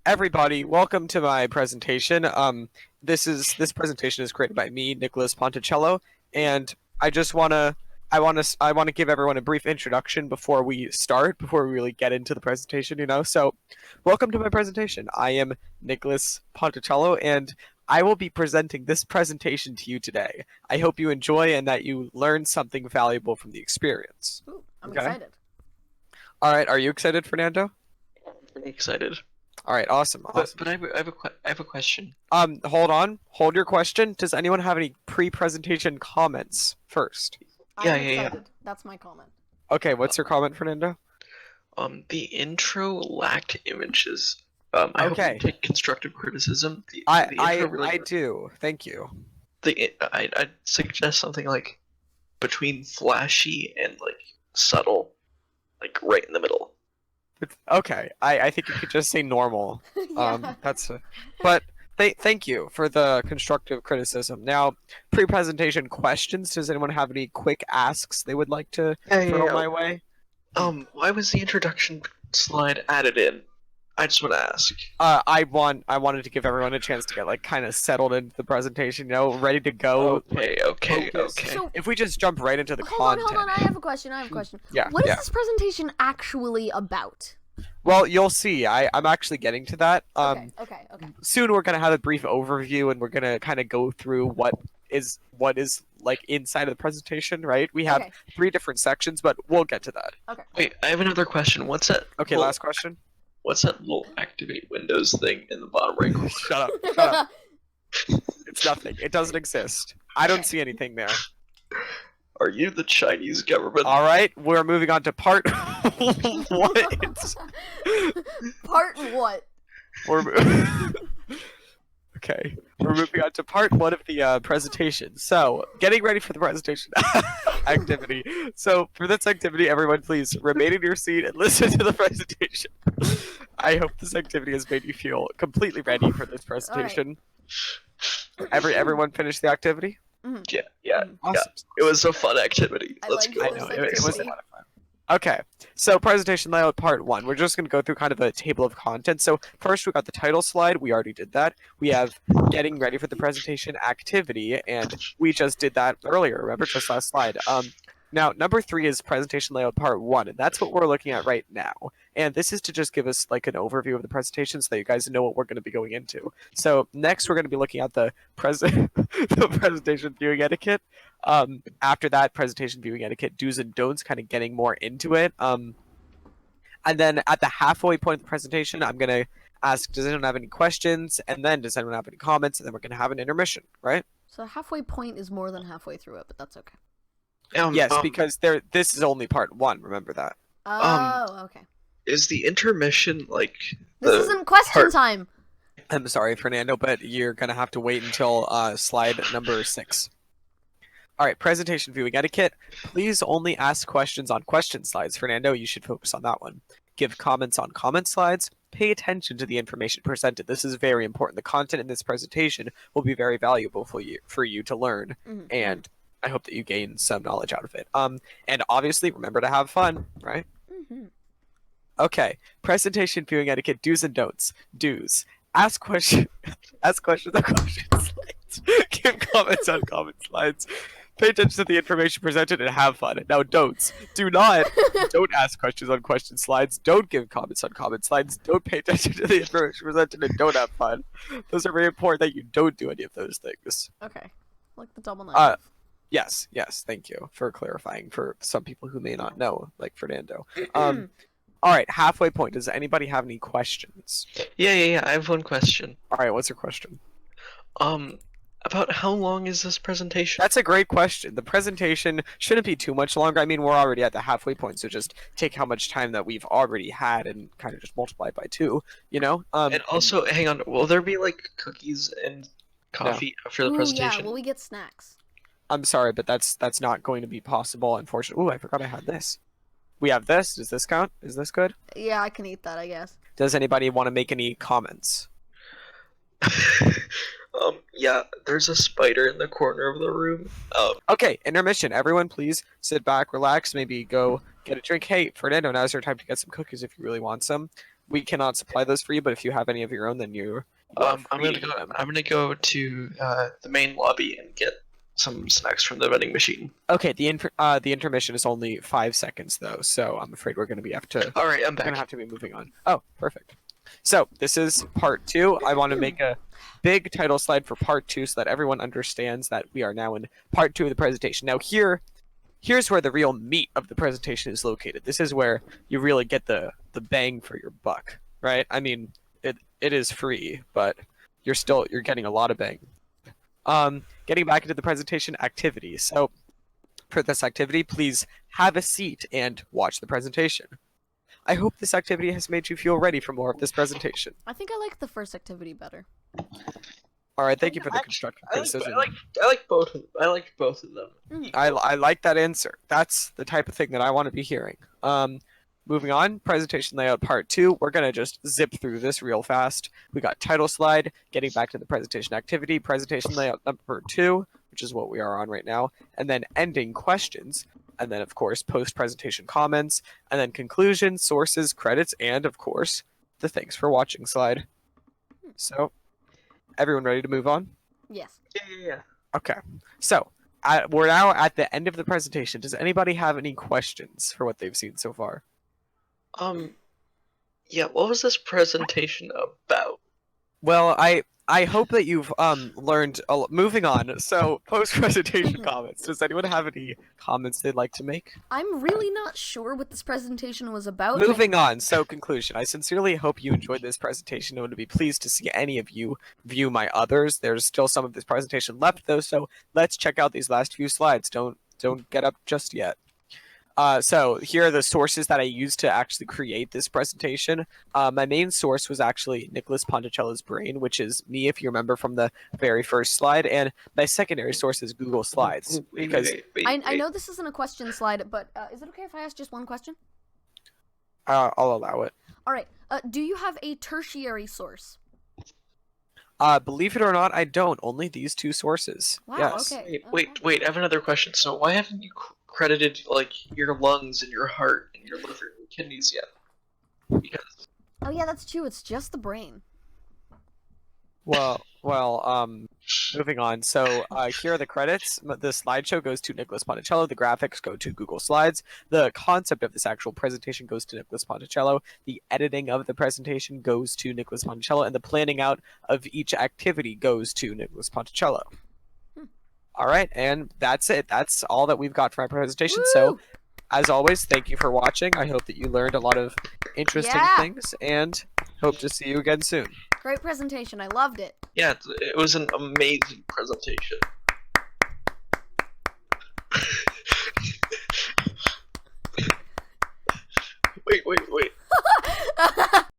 Everybody, welcome to my presentation. This presentation is created by me, Nicholas Ponticello, and I want to give everyone a brief introduction before we start, before we really get into the presentation. So welcome to my presentation. I am Nicholas Ponticello, and I will be presenting this presentation to you today. I hope you enjoy and that you learn something valuable from the experience. Ooh, I'm Okay. excited. All right. Are you excited, Fernando? I'm pretty excited. All right. Awesome. Awesome. But I have a question. Hold on. Hold your question. Does anyone have any pre-presentation comments first? Yeah, I'm yeah, yeah. excited. That's my comment. Okay, what's your comment, Fernando? The intro lacked images. I hope Okay. you take constructive criticism. The I intro really, do. Thank you. I'd suggest something like between flashy and like subtle, like right in the middle. Okay, I think you could just say normal. Yeah. But thank you for the constructive criticism. Now, pre-presentation questions. Does anyone have any quick asks they would like to throw my way? Why was the introduction slide added in? I just want to ask. I wanted to give everyone a chance to get like kind of settled into the presentation, ready to go. Okay. So, If we just jump right into the hold content. on. I have a question. Yeah, What is yeah. this presentation actually about? Well, you'll see. I'm actually getting to that. Okay. Soon we're gonna have a brief overview, and we're gonna kind of go through what is like inside of the presentation. Right? We have Okay. 3 different sections, but we'll get to that. Okay. Wait, I have another question. What's that? Okay, last question. What's that little activate Windows thing in the bottom right corner? Shut up. It's nothing. It doesn't exist. I don't see anything there. Are you the Chinese government? All right, we're moving on to part. What? Part what? Okay, we're moving on to part 1 of the presentation. So, getting ready for the presentation activity. So, for this activity, everyone please remain in your seat and listen to the presentation. I hope this activity has made you feel completely ready for this presentation. Everyone finish the activity? Yeah. Awesome. It was a fun activity. I Let's like go. I this know, it was a activity. lot of fun. Okay, so presentation layout part 1. We're just going to go through kind of a table of content. So first we got the title slide. We already did that. We have getting ready for the presentation activity, and we just did that earlier. Remember, just last slide. Now, number 3 is presentation layout part 1, and that's what we're looking at right now. And this is to just give us like an overview of the presentation so that you guys know what we're going to be going into. So next we're going to be looking at the presentation viewing etiquette. After that, presentation viewing etiquette, do's and don'ts, kind of getting more into it. And then at the halfway point of the presentation, I'm going to ask, does anyone have any questions? And then does anyone have any comments? And then we're going to have an intermission, right? So halfway point is more than halfway through it, but that's okay. Yes, because this is only part 1, remember that. Oh, okay. Is the intermission like This isn't question part- time. I'm sorry, Fernando, but you're going to have to wait until slide number 6. All right, presentation viewing etiquette. Please only ask questions on question slides. Fernando, you should focus on that one. Give comments on comment slides. Pay attention to the information presented. This is very important. The content in this presentation will be very valuable for you to learn, Mhm. and I hope that you gain some knowledge out of it. And obviously, remember to have fun, right? Mhm. Okay, presentation viewing etiquette, do's and don'ts. Do's. Ask questions on question slides. Give comments on comment slides. Pay attention to the information presented and have fun. Now, don'ts. Don't ask questions on question slides. Don't give comments on comment slides. Don't pay attention to the information presented and don't have fun. Those are very important that you don't do any of those things. Okay. Like the double knife. Yes, thank you for clarifying for some people who may not know, like Fernando. All right, halfway point. Does anybody have any questions? Yeah. I have one question. All right, what's your question? About how long is this presentation? That's a great question. The presentation shouldn't be too much longer. I mean, we're already at the halfway point, so just take how much time that we've already had and kind of just multiply it by 2, And also, hang on, will there be like cookies and coffee after the Ooh, presentation? yeah, will we get snacks? I'm sorry, but that's not going to be possible, unfortunately. Ooh, I forgot I had this. We have this. Does this count? Is this good? Yeah, I can eat that, I guess. Does anybody want to make any comments? Yeah, there's a spider in the corner of the room. Okay, intermission. Everyone, please sit back, relax, maybe go get a drink. Hey, Fernando, now's your time to get some cookies if you really want some. we cannot supply those for you, but if you have any of your own, then you're I'm free gonna to go. get them. I'm gonna go to the main lobby and get some snacks from the vending machine. Okay, the intermission is only 5 seconds though, so I'm afraid we're gonna have to All right, I'm back. gonna have to be moving on. Oh, perfect. So this is part 2. I want to make a big title slide for part 2 so that everyone understands that we are now in part 2 of the presentation. Now here's where the real meat of the presentation is located. This is where you really get the bang for your buck, right? I mean, it is free, but you're getting a lot of bang. Getting back into the presentation activity. So for this activity, please have a seat and watch the presentation. I hope this activity has made you feel ready for more of this presentation. I think I like the first activity better. All right, thank you for the constructive criticism. I like both. I liked both of them. I like that answer. That's the type of thing that I want to be hearing. Moving on, presentation layout part 2. We're gonna just zip through this real fast. We got title slide, getting back to the presentation activity, presentation layout number 2, which is what we are on right now, and then ending questions, and then of course post-presentation comments, and then conclusion, sources, credits, and of course the thanks for watching slide. So, everyone ready to move on? Yes. Yeah. Okay, so we're now at the end of the presentation. Does anybody have any questions for what they've seen so far? Yeah. What was this presentation about? Well, I hope that you've learned a lot. Moving on. So post presentation comments. Does anyone have any comments they'd like to make? I'm really not sure what this presentation was about. Moving on. So conclusion. I sincerely hope you enjoyed this presentation. I would be pleased to see any of you view my others. There's still some of this presentation left though, so let's check out these last few slides. Don't get up just yet. So here are the sources that I used to actually create this presentation. My main source was actually Nicholas Ponticello's brain, which is me, if you remember from the very first slide, and my secondary source is Google Slides. Because I know this isn't a question slide, but is it okay if I ask just one question? I'll allow it. All right. Do you have a tertiary source? Believe it or not, I don't. Only these 2 sources. Wow. Yes. Okay. Wait. I have another question. So why haven't you credited like your lungs and your heart and your liver and kidneys yet? Because Oh yeah, that's true. It's just the brain. Well, moving on. So here are the credits. The slideshow goes to Nicholas Ponticello. The graphics go to Google Slides. The concept of this actual presentation goes to Nicholas Ponticello. The editing of the presentation goes to Nicholas Ponticello. And the planning out of each activity goes to Nicholas Ponticello. All right, and that's it. That's all that we've got for my presentation. Woo! So, as always, thank you for watching. I hope that you learned a lot of interesting things, and hope to see you again soon. Great presentation. I loved it. yeah, it was an amazing presentation.